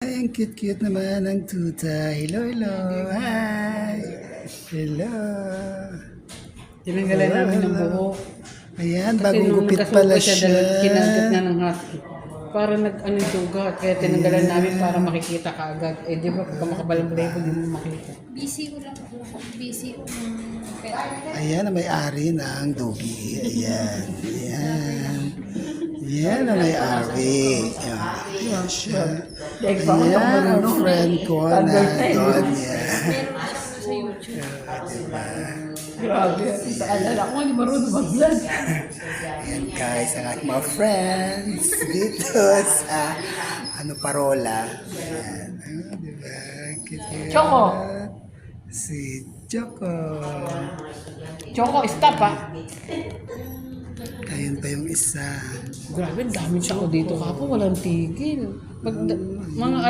Ay, ang cute-cute naman ng tuta. Hello, hello. Hi. Hello. Tinanggalan namin ng buhok. Ayan, Kasi bagong nung gupit nagkasuka pala siya, siya. kinagat na ng husky. Para nag-ano yung sugat, kaya tinanggalan namin para makikita kaagad. Eh di ba pagka makabalong-balong di mo makita. Busy ko lang po. Busy ko ng pet. Ayan ang may-ari ng Dugi. Ayan. Ayan. Ayan ang may-ari. Ayan siya. Ayan ang friend ko na Donya. Meron na siya sa YouTube. Diba? Grabe, alala ko, hindi marunong mag-vlog. Ayan guys, ang aking mga friends dito sa Parola. Ayan. Diba? Cute. Choco! Si Choco. Choco, stop ah! Ayun pa yung isa. Grabe, daming siya dito kapo, walang tigil. Pag, mga